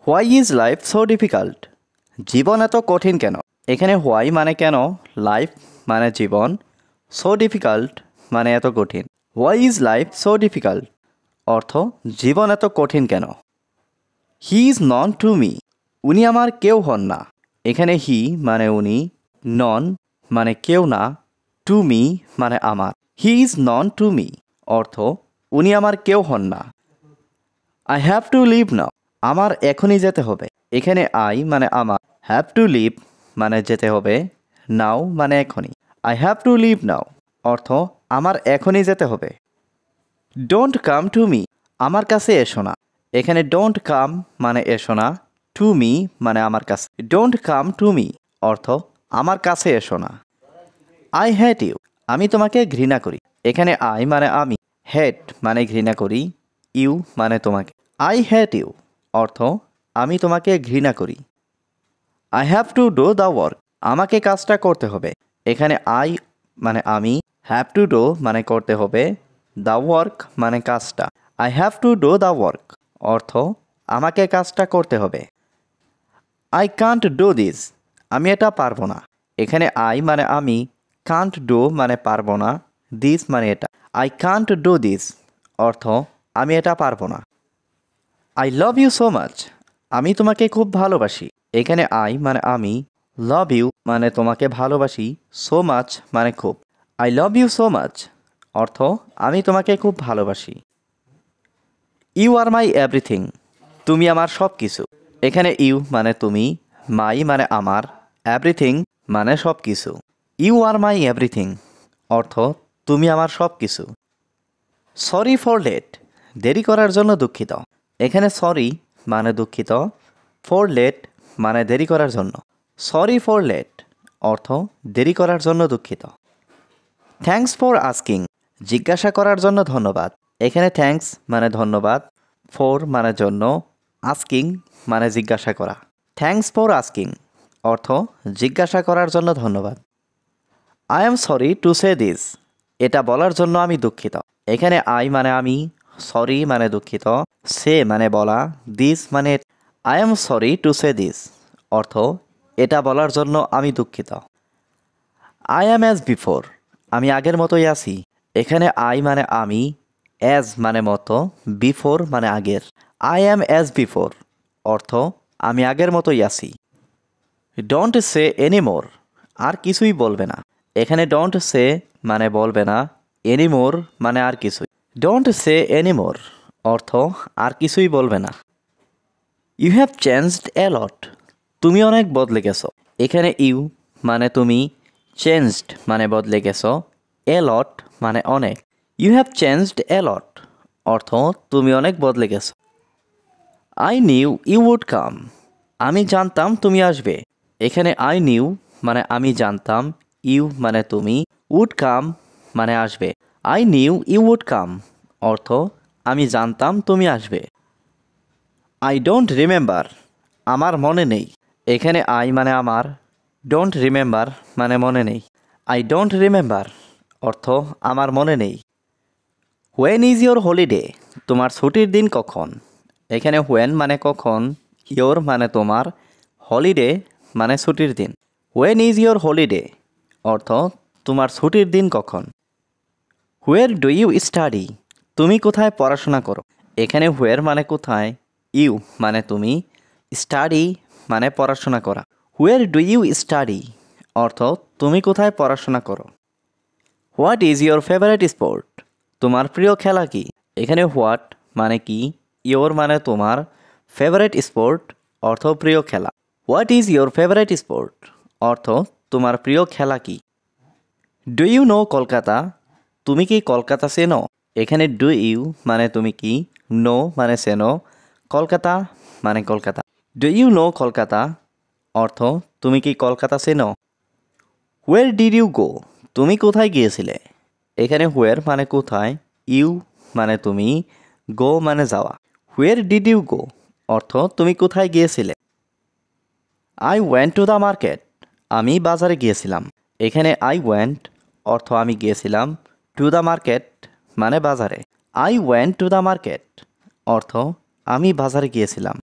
Why is life so difficult? জীবন এত কঠিন কেন? এখানে হোয়াই মানে কেন, লাইফ মানে জীবন, সো ডিফিকাল্ট মানে এত কঠিন। Why is life so difficult অর্থ জীবন এত কঠিন কেন। He is known to me, উনি আমার কেউ হন না। এখানে হি মানে উনি, নন মানে কেউ না, টু মি মানে আমার। He is known to me অর্থ উনি আমার কেউ হন না। আই হ্যাভ টু লিভ নাও, আমার এখনই যেতে হবে। এখানে আই মানে আমার, হ্যাভ টু লিভ মানে যেতে হবে, নাও মানে এখনই। আই হ্যাভ টু লিভ নাও অর্থ আমার এখনই যেতে হবে। ডোন্ট কাম টু মি, আমার কাছে এসো না। এখানে ডোন্ট কাম মানে এসো না, টু মি মানে আমার কাছে। ডোন্ট কাম টু মি অর্থ আমার কাছে এসো না। আই হেট ইউ, আমি তোমাকে ঘৃণা করি। এখানে আই মানে আমি, হেট মানে ঘৃণা করি, ইউ মানে তোমাকে। আই হেট ইউ অর্থ আমি তোমাকে ঘৃণা করি। I have to do the work, আমাকে কাজটা করতে হবে। এখানে আই মানে আমি, হ্যাভ টু ডু মানে করতে হবে, দ্য ওয়ার্ক মানে কাজটা। I have to do the work অর্থ আমাকে কাজটা করতে হবে। আই কান্ট ডু দিস, আমি এটা পারবো না। এখানে আই মানে আমি, কান্ট ডু মানে পারবো না, দিস মানে এটা। আই কান্ট ডু দিস অর্থ আমি এটা পারবো না। I love you so much, আমি তোমাকে খুব ভালোবাসি। এখানে আই মানে আমি, লাভ ইউ মানে তোমাকে ভালোবাসি, সো মাচ মানে খুব। I love you so much অর্থ আমি তোমাকে খুব ভালোবাসি। ইউ আর মাই এভরিথিং, তুমি আমার সব কিছু। এখানে ইউ মানে তুমি, মাই মানে আমার, এভরিথিং মানে সব কিছু। ইউ আর মাই এভরিথিং অর্থ তুমি আমার সব কিছু। সরি ফর লেট, দেরি করার জন্য দুঃখিত। এখানে সরি মানে দুঃখিত, ফর লেট মানে দেরি করার জন্য। সরি ফর লেট অর্থ দেরি করার জন্য দুঃখিত। থ্যাঙ্কস ফর আস্কিং, জিজ্ঞাসা করার জন্য ধন্যবাদ। এখানে থ্যাঙ্কস মানে ধন্যবাদ, ফর মানে জন্য, আস্কিং মানে জিজ্ঞাসা করা। থ্যাঙ্কস ফর আস্কিং অর্থ জিজ্ঞাসা করার জন্য ধন্যবাদ। I am sorry to say this, এটা বলার জন্য আমি দুঃখিত। এখানে আই মানে আমি, সরি মানে দুঃখিত, সে মানে বলা, দিস মানে I am sorry to say this অর্থ এটা বলার জন্য আমি দুঃখিত। আই অ্যাম অ্যাজ বিফোর, আমি আগের মতোই আছি। এখানে আই মানে আমি, অ্যাজ মানে মতো, বিফোর মানে আগের। আই অ্যাম অ্যাজ বিফোর অর্থ আমি আগের মতোই আছি। ডোন্ট সে এনিমোর, আর কিছুই বলবে না। এখানে ডোন্ট সে মানে বলবে না, এনিমোর মানে আর কিছুই। ডোন্ট সে এনিমোর অর্থ আর কিছুই বলবে না। ইউ হ্যাভ চেঞ্জড এ লট, তুমি অনেক বদলে গেছো। এখানে ইউ মানে তুমি, চেঞ্জড মানে বদলে গেছো, এ লট মানে অনেক। You have changed a lot অর্থ তুমি অনেক বদলে গেছো। I knew you would come, আমি জানতাম তুমি আসবে। এখানে আই নিউ মানে আমি জানতাম, ইউ মানে তুমি, উড কাম মানে আসবে। I knew you would come অর্থ আমি জানতাম তুমি আসবে। আই ডোন্ট রিমেম্বার, আমার মনে নেই। এখানে আই মানে আমার, ডোন্ট রিমেম্বার মানে মনে নেই। আই ডোন্ট রিমেম্বার অর্থ আমার মনে নেই। হোয়েন ইজ ইয়োর হলিডে, তোমার ছুটির দিন কখন? এখানে হোয়েন মানে কখন, ইয়োর মানে তোমার, হলিডে মানে ছুটির দিন। হোয়েন ইজ ইয়োর হলিডে অর্থ তোমার ছুটির দিন কখন। হোয়ের ডু ইউ স্টাডি, তুমি কোথায় পড়াশোনা করো? এখানে হোয়ের মানে কোথায়, ইউ মানে তুমি, স্টাডি মানে পড়াশোনা করা। হোয়ের ডু ইউ স্টাডি অর্থ তুমি কোথায় পড়াশোনা করো। What is your favourite sport, তোমার প্রিয় খেলা কি? এখানে হোয়াট মানে কি, ইয়োর মানে তোমার, ফেভারিট স্পোর্ট অর্থ প্রিয় খেলা। What is your favourite sport অর্থ তোমার প্রিয় খেলা কি। ডু ইউ নো কলকাতা, তুমি কি কলকাতা চেনো? এখানে ডু ইউ মানে তুমি কি, নো মানে চেনো, কলকাতা মানে Kolkata. Do you know Kolkata অর্থ তুমি কি কলকাতা চেনো। হোয়ার ডিড ইউ গো, তুমি কোথায় গিয়েছিলে? এখানে হোয়ার মানে কোথায়, ইউ মানে তুমি, গো মানে যাওয়া। হোয়ার ডিড ইউ গো অর্থ তুমি কোথায় গিয়েছিলে। I went to the market, আমি বাজারে গিয়েছিলাম। এখানে আই ওয়েন্ট অর্থ আমি গিয়েছিলাম, টু দ্য মার্কেট মানে বাজারে। I went to the market অর্থ আমি বাজারে গিয়েছিলাম।